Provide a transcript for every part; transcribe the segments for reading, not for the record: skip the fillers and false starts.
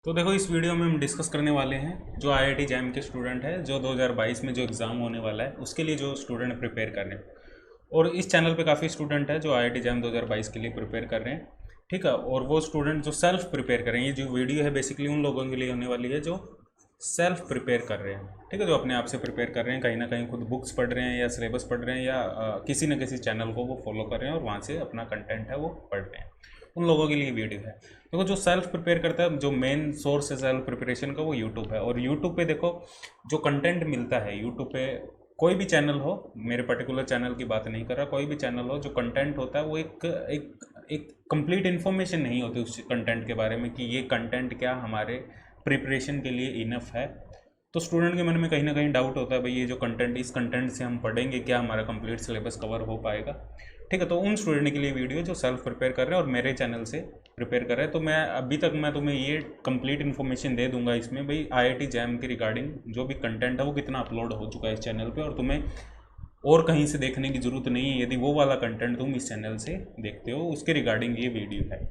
तो देखो, इस वीडियो में हम डिस्कस करने वाले हैं जो आईआईटी जैम के स्टूडेंट है, जो 2022 में जो एग्ज़ाम होने वाला है उसके लिए जो स्टूडेंट प्रिपेयर कर रहे हैं। और इस चैनल पे काफ़ी स्टूडेंट है जो आईआईटी जैम 2022 के लिए प्रिपेयर कर रहे हैं। ठीक है, और वो स्टूडेंट जो सेल्फ प्रिपेयर कर रहे हैं, ये जो वीडियो है बेसिकली उन लोगों के लिए होने वाली है जो सेल्फ प्रिपेयर कर रहे हैं। ठीक है, जो अपने आप से प्रिपेयर कर रहे हैं, कहीं ना कहीं खुद बुक्स पढ़ रहे हैं या सिलेबस पढ़ रहे हैं या किसी न किसी चैनल को वो फॉलो कर रहे हैं और वहाँ से अपना कंटेंट है वो पढ़ रहे हैं। उन लोगों के लिए वीडियो है। देखो, जो सेल्फ प्रिपेयर करता है, जो मेन सोर्स है सेल्फ प्रिपरेशन का, वो यूट्यूब है। और यूट्यूब पे देखो जो कंटेंट मिलता है यूट्यूब पे, कोई भी चैनल हो, मेरे पर्टिकुलर चैनल की बात नहीं कर रहा, कोई भी चैनल हो, जो कंटेंट होता है वो एक एक एक कंप्लीट इन्फॉर्मेशन नहीं होती उस कंटेंट के बारे में कि ये कंटेंट क्या हमारे प्रिपरेशन के लिए इनफ है। तो स्टूडेंट के मन में कहीं ना कहीं डाउट होता है, भाई ये जो कंटेंट, इस कंटेंट से हम पढ़ेंगे क्या, हमारा कंप्लीट सिलेबस कवर हो पाएगा। ठीक है, तो उन स्टूडेंट के लिए वीडियो जो सेल्फ प्रिपेयर कर रहे हैं और मेरे चैनल से प्रिपेयर कर रहे हैं। तो मैं अभी तक मैं तुम्हें ये कंप्लीट इन्फॉर्मेशन दे दूंगा इसमें, भाई आईआईटी जैम के रिगार्डिंग जो भी कंटेंट है वो कितना अपलोड हो चुका है इस चैनल पे, और तुम्हें और कहीं से देखने की ज़रूरत नहीं है। यदि वो वाला कंटेंट तुम इस चैनल से देखते हो, उसके रिगार्डिंग ये वीडियो है।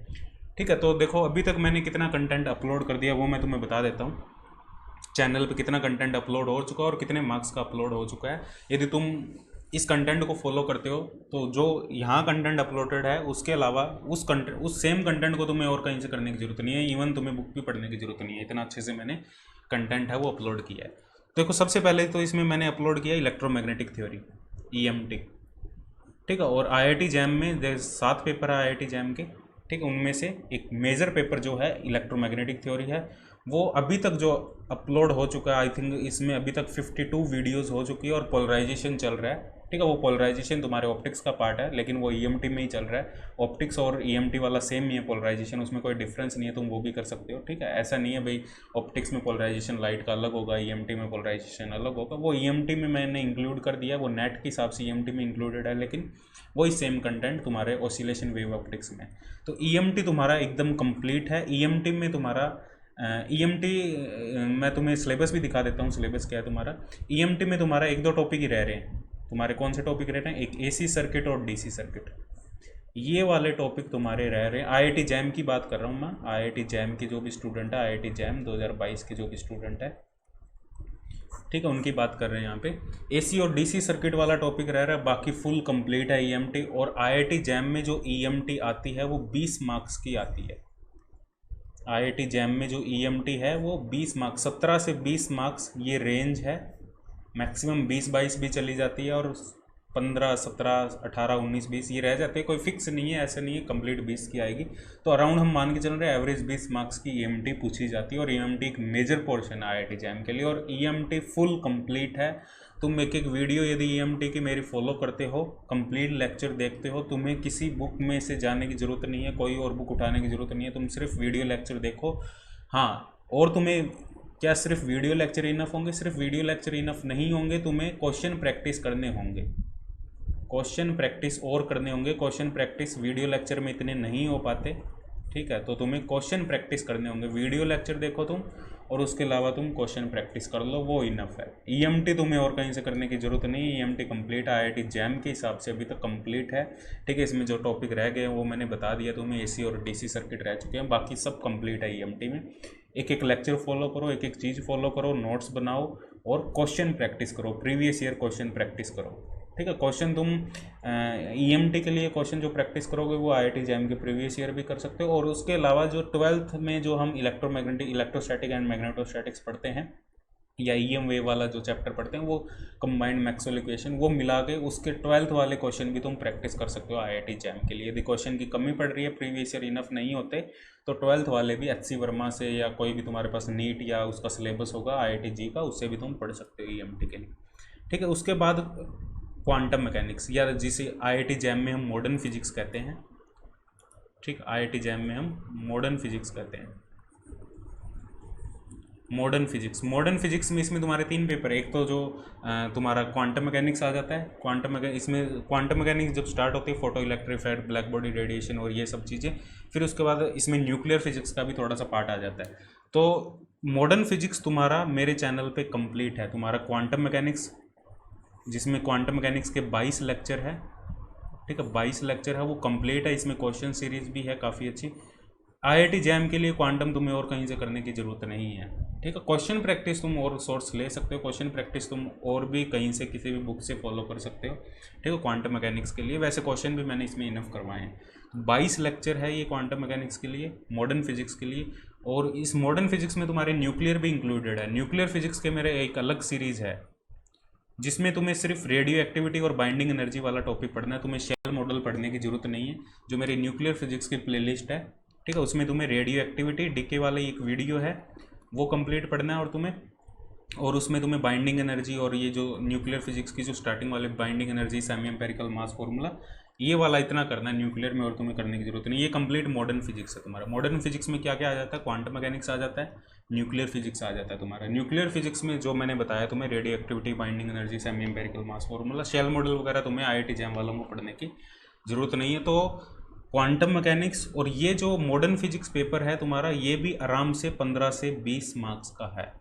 ठीक है, तो देखो अभी तक मैंने कितना कंटेंट अपलोड कर दिया वो मैं तुम्हें बता देता हूँ। चैनल पे कितना कंटेंट अपलोड हो चुका है और कितने मार्क्स का अपलोड हो चुका है। यदि तुम इस कंटेंट को फॉलो करते हो तो जो यहाँ कंटेंट अपलोडेड है उसके अलावा उस सेम कंटेंट को तुम्हें और कहीं से करने की ज़रूरत नहीं है। इवन तुम्हें बुक भी पढ़ने की ज़रूरत नहीं है, इतना अच्छे से मैंने कंटेंट है वो अपलोड किया है। देखो, सबसे पहले तो इसमें मैंने अपलोड किया इलेक्ट्रोमैग्नेटिक थ्योरी, ईएमटी। ठीक है, और आईआईटी जैम में 7 पेपर है आईआईटी जैम के। ठीक है, उनमें से एक मेजर पेपर जो है इलेक्ट्रोमैग्नेटिक थ्योरी है। वो अभी तक जो अपलोड हो चुका है, आई थिंक इसमें अभी तक 52 वीडियोस हो चुकी है और पोलराइजेशन चल रहा है। ठीक है, वो पोलराइजेशन तुम्हारे ऑप्टिक्स का पार्ट है, लेकिन वो ईएमटी में ही चल रहा है। ऑप्टिक्स और ईएमटी वाला सेम ही है पोलराइजेशन, उसमें कोई डिफरेंस नहीं है, तुम वो भी कर सकते हो। ठीक है, ऐसा नहीं है भाई ऑप्टिक्स में पोलराइजेशन लाइट का अलग होगा, ईएमटी में पोलराइजेशन अलग होगा। वो ईएमटी में मैंने इंक्लूड कर दिया, वो नेट के हिसाब से ईएमटी में इंक्लूडेड है, लेकिन वही सेम कंटेंट तुम्हारे ऑसिलेशन वेव ऑप्टिक्स में। तो ईएमटी तुम्हारा एकदम कंप्लीट है। ईएमटी में तुम्हारा ईएमटी मैं तुम्हें सिलेबस भी दिखा देता हूँ, सिलेबस क्या है तुम्हारा। ईएमटी में तुम्हारा एक दो टॉपिक ही रह रहे हैं। तुम्हारे कौन से टॉपिक रह रहे हैं? एक एसी सर्किट और डीसी सर्किट, ये वाले टॉपिक तुम्हारे रह रहे हैं। आईआईटी जैम की बात कर रहा हूँ मैं, आईआईटी जैम के जो भी स्टूडेंट है, आईआईटी जैम 2022 के जो भी स्टूडेंट है, ठीक है, उनकी बात कर रहे हैं यहाँ पे। एसी और डीसी सर्किट वाला टॉपिक रह रहा है, बाकी फुल कंप्लीट है ईएमटी। और आईआईटी जैम में जो ईएमटी आती है वो 20 मार्क्स की आती है। आईआईटी जैम में जो ईएमटी है वो 20 मार्क्स, 17 से 20 मार्क्स ये रेंज है। मैक्सिमम 20-22 भी चली जाती है, और 15, 17, 18, 19, 20 ये रह जाते हैं। कोई फिक्स नहीं है, ऐसा नहीं है कंप्लीट 20 की आएगी। तो अराउंड हम मान के चल रहे हैं एवरेज 20 मार्क्स की ईएमटी पूछी जाती है। और ईएमटी एक मेजर पोर्शन है आईआईटी जैम के लिए, और ईएमटी फुल कंप्लीट है। तुम एक एक वीडियो यदि ईएमटी की मेरी फॉलो करते हो, कंप्लीट लेक्चर देखते हो, तुम्हें किसी बुक में से जाने की ज़रूरत नहीं है, कोई और बुक उठाने की ज़रूरत नहीं है, तुम सिर्फ वीडियो लेक्चर देखो। हाँ, और तुम्हें क्या सिर्फ वीडियो लेक्चर इनफ होंगे? सिर्फ वीडियो लेक्चर इनफ नहीं होंगे, तुम्हें क्वेश्चन प्रैक्टिस करने होंगे। क्वेश्चन प्रैक्टिस और करने होंगे। क्वेश्चन प्रैक्टिस वीडियो लेक्चर में इतने नहीं हो पाते। ठीक है, तो तुम्हें क्वेश्चन प्रैक्टिस करने होंगे। वीडियो लेक्चर देखो तुम, और उसके अलावा तुम क्वेश्चन प्रैक्टिस कर लो, वो इनफ है। ईएमटी तुम्हें और कहीं से करने की ज़रूरत नहीं है। ईएमटी कंप्लीट है आईआईटी जैम के हिसाब से, अभी तक कंप्लीट है। ठीक है, इसमें जो टॉपिक रह गए वो मैंने बता दिया तुम्हें। एसी और डीसी सर्किट रह चुके हैं, बाकी सब कंप्लीट है ईएमटी में। एक एक लेक्चर फॉलो करो, एक एक चीज़ फॉलो करो, नोट्स बनाओ और क्वेश्चन प्रैक्टिस करो, प्रीवियस ईयर क्वेश्चन प्रैक्टिस करो। ठीक है, क्वेश्चन तुम ईएमटी के लिए क्वेश्चन जो प्रैक्टिस करोगे वो आईआईटी जैम के प्रीवियस ईयर भी कर सकते हो। और उसके अलावा जो 12th में जो हम इलेक्ट्रोस्टैटिक एंड मैग्नेटोस्टैटिक्स पढ़ते हैं, या ईएम वेव वाला जो चैप्टर पढ़ते हैं, वो कंबाइंड मैक्सवेल इक्वेशन, वो मिला के उसके 12th वाले क्वेश्चन भी तुम प्रैक्टिस कर सकते हो आईआईटी जैम के लिए। यदि क्वेश्चन की कमी पड़ रही है, प्रीवियस ईयर इनफ नहीं होते, तो 12th वाले भी एचसी वर्मा से या कोई भी तुम्हारे पास नीट या उसका सिलेबस होगा आईआईटी जी का, उससे भी तुम पढ़ सकते हो ईएमटी के लिए। ठीक है, उसके बाद क्वांटम मैकेनिक्स, या जिसे आईआईटी जैम में हम मॉडर्न फिजिक्स कहते हैं। ठीक, आईआईटी जैम में हम मॉडर्न फिजिक्स कहते हैं। मॉडर्न फिजिक्स में इसमें तुम्हारे 3 पेपर है। एक तो जो तुम्हारा क्वांटम मैकेनिक्स आ जाता है। इसमें क्वांटम मैकेनिक्स जब स्टार्ट होती है, photo electric effect, black body radiation और ये सब चीज़ें। फिर उसके बाद इसमें न्यूक्लियर फिजिक्स का भी थोड़ा सा पार्ट आ जाता है। तो मॉडर्न फिजिक्स तुम्हारा मेरे चैनल पे कंप्लीट है। तुम्हारा क्वांटम मैकेनिक्स, जिसमें क्वांटम मैकेनिक्स के 22 लेक्चर है। ठीक है, 22 लेक्चर है, वो कंप्लीट है। इसमें क्वेश्चन सीरीज भी है काफ़ी अच्छी। IIT जैम के लिए क्वांटम तुम्हें और कहीं से करने की ज़रूरत नहीं है, ठीक है। क्वेश्चन प्रैक्टिस तुम और सोर्स ले सकते हो, क्वेश्चन प्रैक्टिस तुम और भी कहीं से किसी भी बुक से फॉलो कर सकते हो, ठीक है, क्वांटम मैकेनिक्स के लिए। वैसे क्वेश्चन भी मैंने इसमें इनफ करवाए हैं। 22 लेक्चर है ये क्वांटम मैकेनिक्स के लिए, मॉडर्न फिजिक्स के लिए। और इस मॉडर्न फिजिक्स में तुम्हारे न्यूक्लियर भी इंक्लूडेड है। न्यूक्लियर फिजिक्स के मेरे एक अलग सीरीज़ है जिसमें तुम्हें सिर्फ रेडियो एक्टिविटी और बाइंडिंग एनर्जी वाला टॉपिक पढ़ना है, तुम्हें शेल मॉडल पढ़ने की जरूरत नहीं है। जो मेरी न्यूक्लियर फिजिक्स की प्लेलिस्ट है, ठीक है, उसमें तुम्हें रेडियो एक्टिविटी डीके वाला एक वीडियो है वो कंप्लीट पढ़ना है, और तुम्हें और उसमें तुम्हें बाइंडिंग एनर्जी और ये जो न्यूक्लियर फिजिक्स की जो स्टार्टिंग वाले binding energy, semi empirical mass formula, ये वाला इतना करना है न्यूक्लियर में, और तुम्हें करने की जरूरत नहीं। ये कंप्लीट मॉडर्न फिजिक्स है तुम्हारा। मॉडर्न फिजिक्स में क्या क्या आ जाता है, क्वांटम मैकेनिक्स आ जाता है, न्यूक्लियर फिजिक्स आ जाता है तुम्हारा। न्यूक्लियर फिजिक्स में जो मैंने बताया तुम्हें, radioactivity, binding energy, semi empirical mass formula, shell model वगैरह तुम्हें IIT जैम वालों को पढ़ने की जरूरत नहीं है। तो क्वांटम मैकेनिक्स और ये जो मॉडर्न फिजिक्स पेपर है तुम्हारा, ये भी आराम से 15 से 20 मार्क्स का है।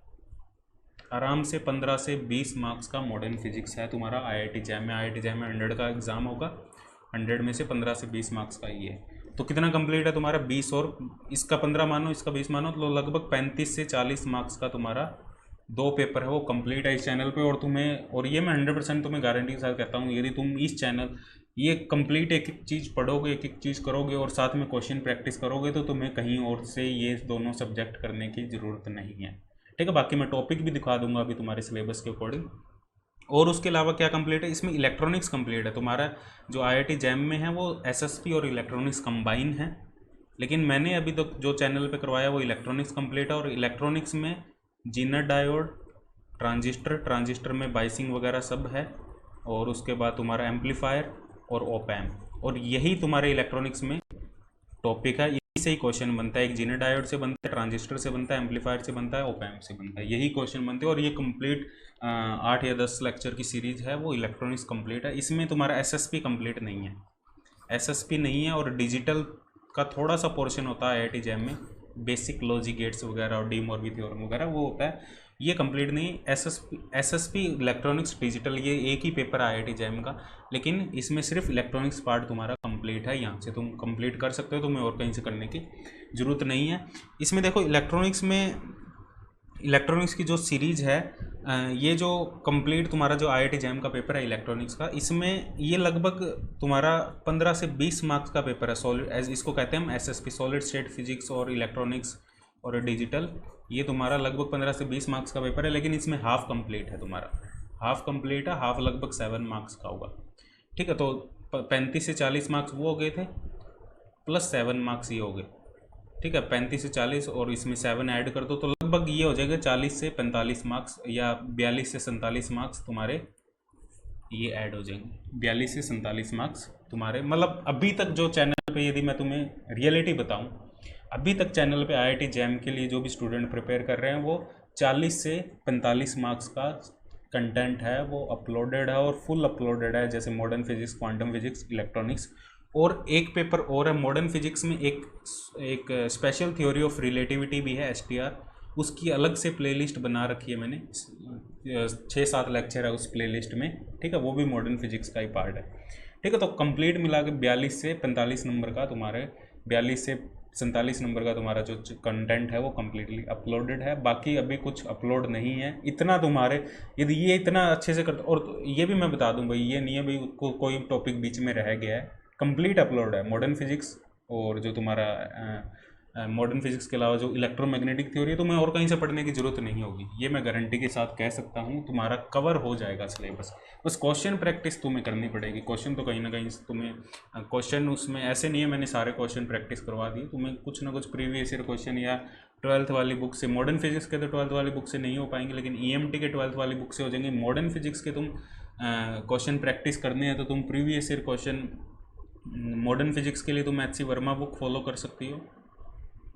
आराम से 15 से 20 मार्क्स का मॉडर्न फिजिक्स है तुम्हारा IIT जैम में। IIT जैम में 100 का एग्ज़ाम होगा, 100 में से 15 से 20 मार्क्स का ये। तो कितना कंप्लीट है तुम्हारा, 20 और इसका 15 मानो, इसका 20 मानो, तो लगभग 35 से 40 मार्क्स का तुम्हारा 2 पेपर है वो कंप्लीट है इस चैनल पे। और तुम्हें, और ये मैं 100% तुम्हें गारंटी के साथ कहता हूँ, यदि तुम इस चैनल ये कंप्लीट एक एक चीज़ पढ़ोगे, एक एक चीज़ करोगे और साथ में क्वेश्चन प्रैक्टिस करोगे, तो तुम्हें कहीं और से ये दोनों सब्जेक्ट करने की ज़रूरत नहीं है, ठीक है। बाकी मैं टॉपिक भी दिखा दूंगा अभी तुम्हारे सिलेबस के अकॉर्डिंग। और उसके अलावा क्या कंप्लीट है इसमें, इलेक्ट्रॉनिक्स कंप्लीट है तुम्हारा। जो IIT जैम में है वो SSP और इलेक्ट्रॉनिक्स कंबाइन है, लेकिन मैंने अभी तक जो चैनल पे करवाया वो इलेक्ट्रॉनिक्स कंप्लीट है। और इलेक्ट्रॉनिक्स में जीनर डायोड, ट्रांजिस्टर में बाइसिंग वगैरह सब है, और उसके बाद तुम्हारा एम्पलीफायर और ऑप एम्प, और यही तुम्हारे इलेक्ट्रॉनिक्स में टॉपिक है। यही से ही क्वेश्चन बनता है, एक जीनर डायोड से बनता है, ट्रांजिस्टर से बनता है, एम्पलीफायर से बनता है, ऑप एम्प से बनता है, यही क्वेश्चन बनते हैं। और ये कंप्लीट 8 या 10 लेक्चर की सीरीज़ है, वो इलेक्ट्रॉनिक्स कंप्लीट है। इसमें तुम्हारा SSP कंप्लीट नहीं है, SSP नहीं है। और डिजिटल का थोड़ा सा पोर्शन होता है IIT जैम में, बेसिक लॉजिक गेट्स वगैरह और डी मॉर्बी थ्योरम वगैरह, वो होता है, ये कंप्लीट नहीं। SSP इलेक्ट्रॉनिक्स डिजिटल, ये एक ही पेपर है IIT जैम का, लेकिन इसमें सिर्फ इलेक्ट्रॉनिक्स पार्ट तुम्हारा कंप्लीट है। यहाँ से तुम कंप्लीट कर सकते हो, तुम्हें और कहीं से करने की ज़रूरत नहीं है। इसमें देखो इलेक्ट्रॉनिक्स की जो सीरीज़ है, ये जो कंप्लीट तुम्हारा जो IIT जैम का पेपर है इलेक्ट्रॉनिक्स का, इसमें ये लगभग तुम्हारा 15 से 20 मार्क्स का पेपर है। सॉलिड, इसको कहते हैं हम SSP, सॉलिड स्टेट फिजिक्स और इलेक्ट्रॉनिक्स और डिजिटल। ये तुम्हारा लगभग 15 से 20 मार्क्स का पेपर है, लेकिन इसमें हाफ कंप्लीट है तुम्हारा, हाफ कंप्लीट है, हाफ लगभग 7 मार्क्स का होगा, ठीक है। तो 35 से 40 मार्क्स वो हो गए थे, प्लस 7 मार्क्स ये हो गए, ठीक है। 35 से 40 और इसमें 7 ऐड कर दो, तो लगभग ये हो जाएगा 40 से 45 मार्क्स, या 42 से 47 मार्क्स तुम्हारे ये ऐड हो जाएंगे। 42 से 47 मार्क्स तुम्हारे, मतलब अभी तक जो चैनल पे, यदि मैं तुम्हें रियलिटी बताऊं, अभी तक चैनल पे IIT जैम के लिए जो भी स्टूडेंट प्रिपेयर कर रहे हैं, वो 40 से 45 मार्क्स का कंटेंट है वो अपलोडेड है, और फुल अपलोडेड है, जैसे modern physics, quantum physics, electronics. और एक पेपर और है मॉडर्न फिजिक्स में, एक स्पेशल थ्योरी ऑफ रिलेटिविटी भी है, STR, उसकी अलग से प्लेलिस्ट बना रखी है मैंने, 6-7 लेक्चर है उस प्लेलिस्ट में, ठीक है। वो भी मॉडर्न फिजिक्स का ही पार्ट है, ठीक है। तो कंप्लीट मिला के 42 से 45 नंबर का तुम्हारे, 42 से 47 नंबर का तुम्हारा जो कंटेंट है वो कम्प्लीटली अपलोडेड है। बाकी अभी कुछ अपलोड नहीं है। इतना तुम्हारे, यदि ये इतना अच्छे से करते, और ये भी मैं बता दूं भाई, ये नहीं है भाई कोई टॉपिक बीच में रह गया है, कंप्लीट अपलोड है मॉडर्न फिजिक्स। और जो तुम्हारा मॉडर्न फिजिक्स के अलावा जो इलेक्ट्रोमैग्नेटिक थ्योरी है, तुम्हें और कहीं से पढ़ने की ज़रूरत नहीं होगी, ये मैं गारंटी के साथ कह सकता हूँ। तुम्हारा कवर हो जाएगा सिलेबस, बस क्वेश्चन प्रैक्टिस तुम्हें करनी पड़ेगी। क्वेश्चन तो कहीं ना कहीं तुम्हें, क्वेश्चन उसमें ऐसे नहीं है मैंने सारे क्वेश्चन प्रैक्टिस करवा दिए, तुम्हें कुछ ना कुछ प्रीवियस ईयर क्वेश्चन या 12th वाली बुक से, मॉडर्न फिजिक्स के तो 12th वाली बुक से नहीं हो पाएंगे, लेकिन EMT के 12th वाली बुक से हो जाएंगे। मॉडर्न फिजिक्स के तुम क्वेश्चन प्रैक्टिस करने हैं तो तुम previous year question, modern physics के लिए तुम HC वर्मा बुक फॉलो कर सकती हो,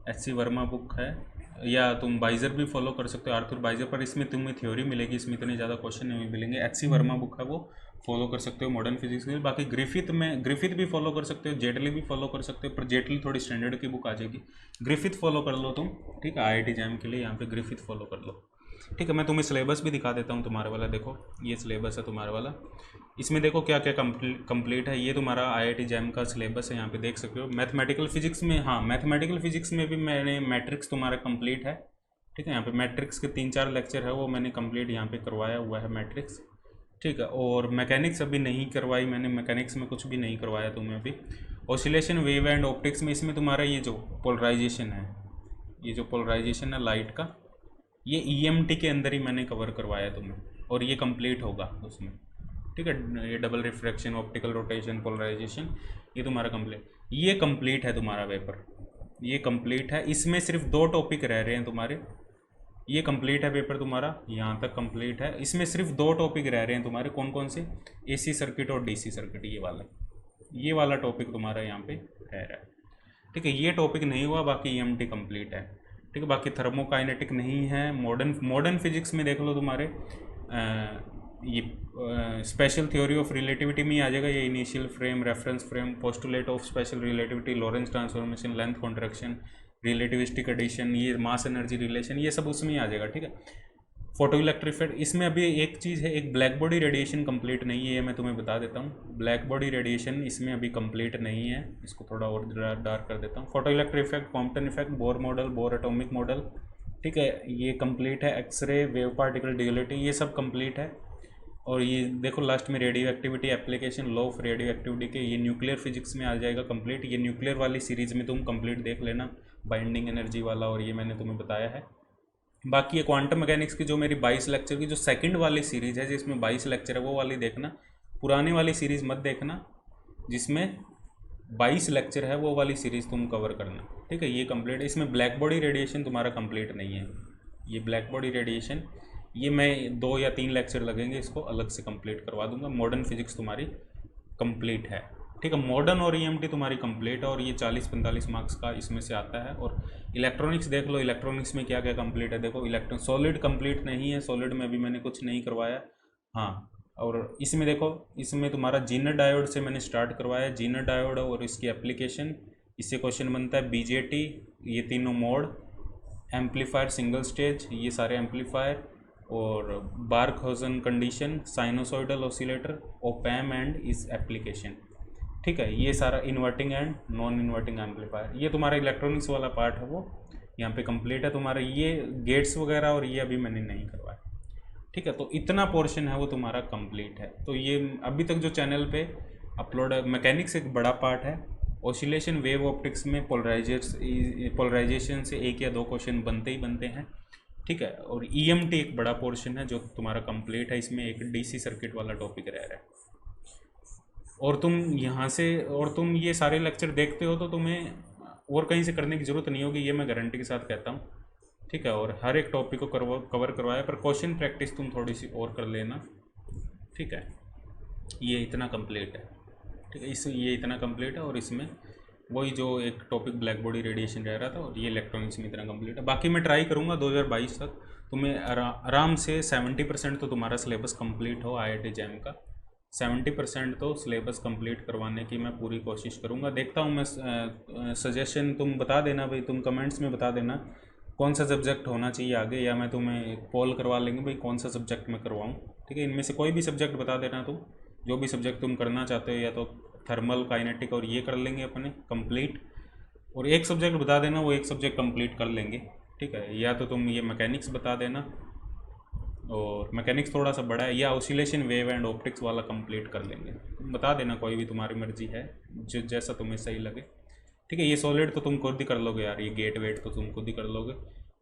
HC वर्मा बुक है, या तुम बाइजर भी फॉलो कर सकते हो, आर्थर बाइजर, पर इसमें तुम्हें थ्योरी मिलेगी, इसमें इतने ज़्यादा क्वेश्चन नहीं मिलेंगे। HC वर्मा बुक है वो फॉलो कर सकते हो मॉडर्न फिजिक्स के लिए। बाकी ग्रिफिथ भी फॉलो कर सकते हो, जेटली भी फॉलो कर सकते हो, पर जेटली थोड़ी स्टैंडर्ड की बुक आ जाएगी। ग्रिफिथ फॉलो कर लो तुम, ठीक है, IIT जैम के लिए यहाँ पे ग्रिफिथ फॉलो कर लो। ठीक है, मैं तुम्हें सिलेबस भी दिखा देता हूँ तुम्हारा वाला। देखो ये सिलेबस है तुम्हारा वाला, इसमें देखो क्या क्या कंप्लीट है। ये तुम्हारा IIT जैम का सिलेबस है, यहाँ पे देख सकते हो। मैथमेटिकल फिजिक्स में, हाँ मैथमेटिकल फिजिक्स में भी मैंने मैट्रिक्स तुम्हारा कंप्लीट है। ठीक है, यहाँ पे मैट्रिक्स के 3-4 लेक्चर है वो मैंने कंप्लीट यहाँ पे करवाया हुआ है मैट्रिक्स। ठीक है, और मैकेनिक्स अभी नहीं करवाई मैंने, मैकेनिक्स में कुछ भी नहीं करवाया तुम्हें अभी। ऑसिलेशन, वेव एंड ऑप्टिक्स में इसमें तुम्हारा ये जो पोलराइजेशन है, ये जो पोलराइजेशन है लाइट का, ये EMT के अंदर ही मैंने कवर करवाया तुम्हें, और ये कंप्लीट होगा उसमें। ठीक है, ये double refraction, optical rotation, polarization, ये तुम्हारा कंप्लीट, ये कंप्लीट है तुम्हारा पेपर, ये कंप्लीट है। इसमें सिर्फ 2 टॉपिक रह रहे हैं तुम्हारे, ये कंप्लीट है पेपर तुम्हारा, यहाँ तक कंप्लीट है। इसमें सिर्फ 2 टॉपिक रह रहे हैं तुम्हारे, कौन कौन से? AC सर्किट और DC सर्किट, ये वाला टॉपिक तुम्हारा यहाँ पे रह रहा है। ठीक है, ये टॉपिक नहीं हुआ, बाकी EMT कंप्लीट है। ठीक है, बाकी थर्मोकाइनेटिक नहीं है। मॉडर्न फिजिक्स में देख लो तुम्हारे ये स्पेशल थ्योरी ऑफ रिलेटिविटी में ही आ जाएगा। ये initial frame, reference frame, postulate of special relativity, Lorentz transformation, length contraction, relativistic addition, ये मास एनर्जी रिलेशन, ये सब उसमें ही आ जाएगा। ठीक है, फोटो इलेक्ट्रिक इफेक्ट, इसमें अभी एक चीज़ है, एक ब्लैक बॉडी रेडिएशन कंप्लीट नहीं है, ये मैं तुम्हें बता देता हूँ। ब्लैक बॉडी रेडिएशन इसमें अभी कंप्लीट नहीं है, इसको थोड़ा और डार्क कर देता हूँ। Photo electric effect, Compton effect, Bohr model, bore atomic model, ठीक है, ये कंप्लीट है। एक्सरे, वेव पार्टिकल ड्यूअलिटी, ये सब कंप्लीट है। और ये देखो लास्ट में radio activity application, law of radio activity के, ये न्यूक्लियर फिजिक्स में आ जाएगा कंप्लीट। ये न्यूक्लियर वाली सीरीज़ में तुम कंप्लीट देख लेना, बाइंडिंग एनर्जी वाला, और ये मैंने तुम्हें बताया है। बाकी ये क्वांटम मैकेनिक्स की जो मेरी 22 लेक्चर की जो सेकंड वाली सीरीज़ है, जिसमें 22 लेक्चर है, वो वाली देखना। पुराने वाली सीरीज़ मत देखना, जिसमें 22 लेक्चर है, वो वाली सीरीज़ तुम कवर करना। ठीक है, ये कंप्लीट है। इसमें ब्लैक बॉडी रेडिएशन तुम्हारा कंप्लीट नहीं है। ये ब्लैक बॉडी रेडिएशन, ये मैं 2 या 3 लेक्चर लगेंगे, इसको अलग से कंप्लीट करवा दूंगा। मॉडर्न फिजिक्स तुम्हारी कंप्लीट है। ठीक है, मॉडर्न और EMT तुम्हारी कंप्लीट है, और ये 40-45 मार्क्स का इसमें से आता है। और इलेक्ट्रॉनिक्स देख लो, इलेक्ट्रॉनिक्स में क्या क्या कंप्लीट है। देखो इलेक्ट्रॉन, सॉलिड कंप्लीट नहीं है, सॉलिड में अभी मैंने कुछ नहीं करवाया। हाँ, और इसमें देखो, इसमें तुम्हारा जीनर डायोड से मैंने स्टार्ट करवाया, जीनर डायोड और इसकी एप्लीकेशन। इससे क्वेश्चन बनता है BJT, ये तीनों मोड, एम्पलीफायर सिंगल स्टेज, ये सारे एम्पलीफायर, और Barkhausen condition, sinusoidal oscillator, op amp and its application. ठीक है, ये सारा inverting and non inverting amplifier, ये तुम्हारा इलेक्ट्रॉनिक्स वाला पार्ट है, वो यहाँ पे कंप्लीट है तुम्हारा। ये गेट्स वगैरह और ये अभी मैंने नहीं करवाया। ठीक है, तो इतना पोर्शन है वो तुम्हारा कंप्लीट है। तो ये अभी तक जो चैनल पे अपलोड है, मैकेनिक्स एक बड़ा पार्ट है, ऑसिलेशन, वेव ऑप्टिक्स में पोलराइजेशन से 1 या 2 क्वेश्चन बनते ही बनते हैं। ठीक है, और EMT एक बड़ा पोर्शन है जो तुम्हारा कंप्लीट है, इसमें एक DC सर्किट वाला टॉपिक रह रहा है। और तुम यहाँ से, और तुम ये सारे लेक्चर देखते हो तो तुम्हें और कहीं से करने की ज़रूरत नहीं होगी, ये मैं गारंटी के साथ कहता हूँ। ठीक है, और हर एक टॉपिक को कवर करवाया, पर क्वेश्चन प्रैक्टिस तुम थोड़ी सी और कर लेना। ठीक है, ये इतना कंप्लीट है। ठीक है, ये इतना कंप्लीट है, और इसमें वही जो एक टॉपिक ब्लैक बॉडी रेडिएशन रह रहा था, और ये इलेक्ट्रॉनिक्स में इतना कंप्लीट है। बाकी मैं ट्राई करूँगा 2022 तक तुम्हें आराम से 70% तो तुम्हारा सिलेबस कंप्लीट हो, IIT जैम का 70% तो सिलेबस कंप्लीट करवाने की मैं पूरी कोशिश करूँगा। देखता हूँ मैं, सजेशन तुम बता देना भाई, तुम कमेंट्स में बता देना कौन सा सब्जेक्ट होना चाहिए आगे, या मैं तुम्हें एक पोल करवा लेंगे भाई कौन सा सब्जेक्ट मैं करवाऊँ। ठीक है, इनमें से कोई भी सब्जेक्ट बता देना तुम, जो भी सब्जेक्ट तुम करना चाहते हो, या तो थर्मल, काइनेटिक, और ये कर लेंगे अपने कंप्लीट, और एक सब्जेक्ट बता देना, वो एक सब्जेक्ट कंप्लीट कर लेंगे। ठीक है, या तो तुम ये मैकेनिक्स बता देना, और मैकेनिक्स थोड़ा सा बड़ा है, या ऑसिलेशन, वेव एंड ऑप्टिक्स वाला कंप्लीट कर लेंगे। तुम बता देना, कोई भी तुम्हारी मर्जी है, जो जैसा तुम्हें सही लगे। ठीक है, ये सॉलिड तो तुम खुद ही कर लोगे यार, ये गेट वेट तो तुम खुद ही कर लोगे,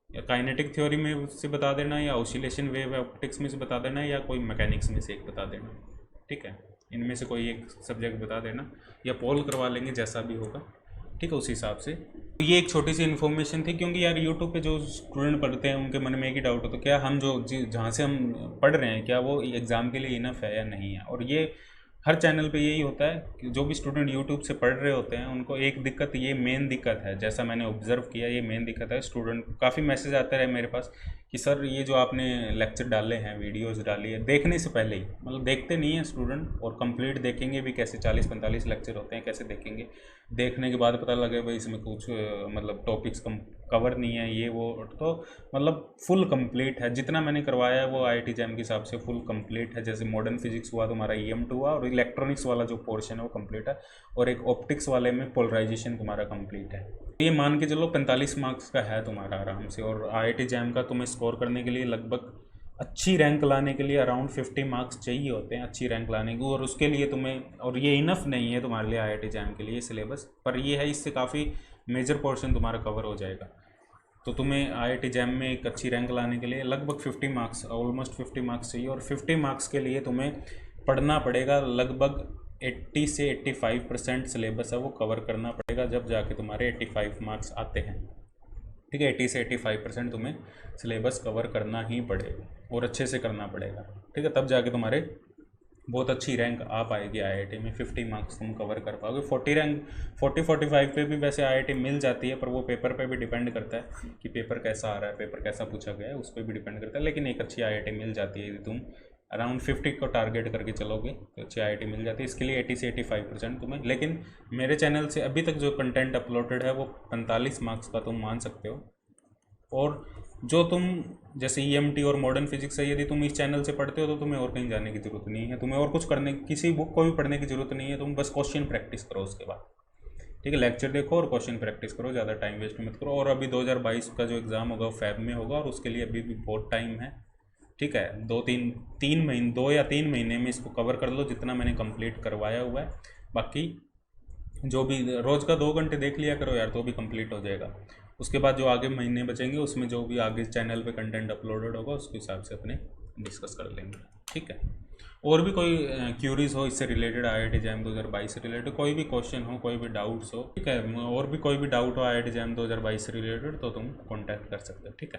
या काइनेटिक थ्योरी में से बता देना, या ऑसिलेशन, वेव ऑप्टिक्स में से बता देना, या कोई मैकेनिक्स में से एक बता देना। ठीक है, इनमें से कोई एक सब्जेक्ट बता देना, या पोल करवा लेंगे, जैसा भी होगा। ठीक है, उस हिसाब से। ये एक छोटी सी इन्फॉर्मेशन थी, क्योंकि यार यूट्यूब पे जो स्टूडेंट पढ़ते हैं उनके मन में एक ही डाउट होता है, क्या हम जो जहाँ से हम पढ़ रहे हैं क्या वो एग्ज़ाम के लिए इनफ है या नहीं है। और ये हर चैनल पे यही होता है कि जो भी स्टूडेंट यूट्यूब से पढ़ रहे होते हैं उनको एक दिक्कत, ये मेन दिक्कत है, जैसा मैंने ऑब्जर्व किया, ये मेन दिक्कत है। स्टूडेंट काफ़ी मैसेज आते रहे मेरे पास कि सर ये जो आपने लेक्चर डाले हैं, वीडियोस डाली है, देखने से पहले ही, मतलब देखते नहीं हैं स्टूडेंट, और कंप्लीट देखेंगे भी कैसे, 40-45 लेक्चर होते हैं, कैसे देखेंगे, देखने के बाद पता लगे भाई इसमें कुछ मतलब टॉपिक्स कवर नहीं है, ये वो, तो मतलब फुल कंप्लीट है। जितना मैंने करवाया है वो IIT जैम के हिसाब से फुल कंप्लीट है। जैसे मॉडर्न फिजिक्स हुआ तुम्हारा EM2 हुआ, और इलेक्ट्रॉनिक्स वाला जो पोर्शन है वो कंप्लीट है, और एक ऑप्टिक्स वाले में पोलराइजेशन तुम्हारा कंप्लीट है। ये मान के चलो 45 मार्क्स का है तुम्हारा आराम से। और IIT जैम का तुम्हें स्कोर करने के लिए लगभग अच्छी रैंक लाने के लिए अराउंड 50 मार्क्स चाहिए होते हैं अच्छी रैंक लाने को, और उसके लिए तुम्हें, और ये इनफ नहीं है तुम्हारे लिए IIT जैम के लिए सिलेबस, पर ये है इससे काफ़ी मेजर पोर्शन तुम्हारा कवर हो जाएगा। तो तुम्हें IIT जैम में एक अच्छी रैंक लाने के लिए लगभग 50 मार्क्स, ऑलमोस्ट 50 मार्क्स चाहिए, और 50 मार्क्स के लिए तुम्हें पढ़ना पड़ेगा लगभग 80 से 85% सिलेबस है वो कवर करना पड़ेगा, जब जाके तुम्हारे 85 मार्क्स आते हैं। ठीक है, 80 से 85% तुम्हें सिलेबस कवर करना ही पड़ेगा, और अच्छे से करना पड़ेगा। ठीक है, तब जाके तुम्हारे बहुत अच्छी रैंक आ पाएगी IIT में, 50 मार्क्स तुम कवर कर पाओगे। 40-45 पे भी वैसे IIT मिल जाती है, पर वो पेपर पे भी डिपेंड करता है कि पेपर कैसा आ रहा है, पेपर कैसा पूछा गया है, उस पर भी डिपेंड करता है। लेकिन एक अच्छी IIT मिल जाती है, यदि तुम अराउंड 50 को टारगेट करके चलोगे तो अच्छी IIT मिल जाती है। इसके लिए 80 से 85% तुम्हें, लेकिन मेरे चैनल से अभी तक जो कंटेंट अपलोडेड है वो 45 मार्क्स का तुम मान सकते हो। और जो तुम जैसे EMT और मॉडर्न फिजिक्स है, यदि तुम इस चैनल से पढ़ते हो तो तुम्हें और कहीं जाने की ज़रूरत नहीं है, तुम्हें और कुछ करने, किसी बुक को भी पढ़ने की ज़रूरत नहीं है, तुम बस क्वेश्चन प्रैक्टिस करो उसके बाद। ठीक है, लेक्चर देखो और क्वेश्चन प्रैक्टिस करो, ज़्यादा टाइम वेस्ट मत करो। और अभी 2022 का जो एग्ज़ाम होगा वो फ़ेब में होगा, और उसके लिए अभी भी बहुत टाइम है। ठीक है, 2 या 3 महीने में इसको कवर कर लो, जितना मैंने कंप्लीट करवाया हुआ है। बाकी जो भी रोज़ का 2 घंटे देख लिया करो यार, तो भी कंप्लीट हो जाएगा। उसके बाद जो आगे महीने बचेंगे उसमें जो भी आगे चैनल पे कंटेंट अपलोडेड होगा उसके हिसाब से अपने डिस्कस कर लेंगे। ठीक है, और भी कोई क्यूरीज हो इससे रिलेटेड, IIT जैम 2022 से रिलेटेड कोई भी क्वेश्चन हो, कोई भी डाउट्स हो, ठीक है, और भी कोई भी डाउट हो IIT जैम 2022 से रिलेटेड, तो तुम कॉन्टैक्ट कर सकते हो। ठीक है।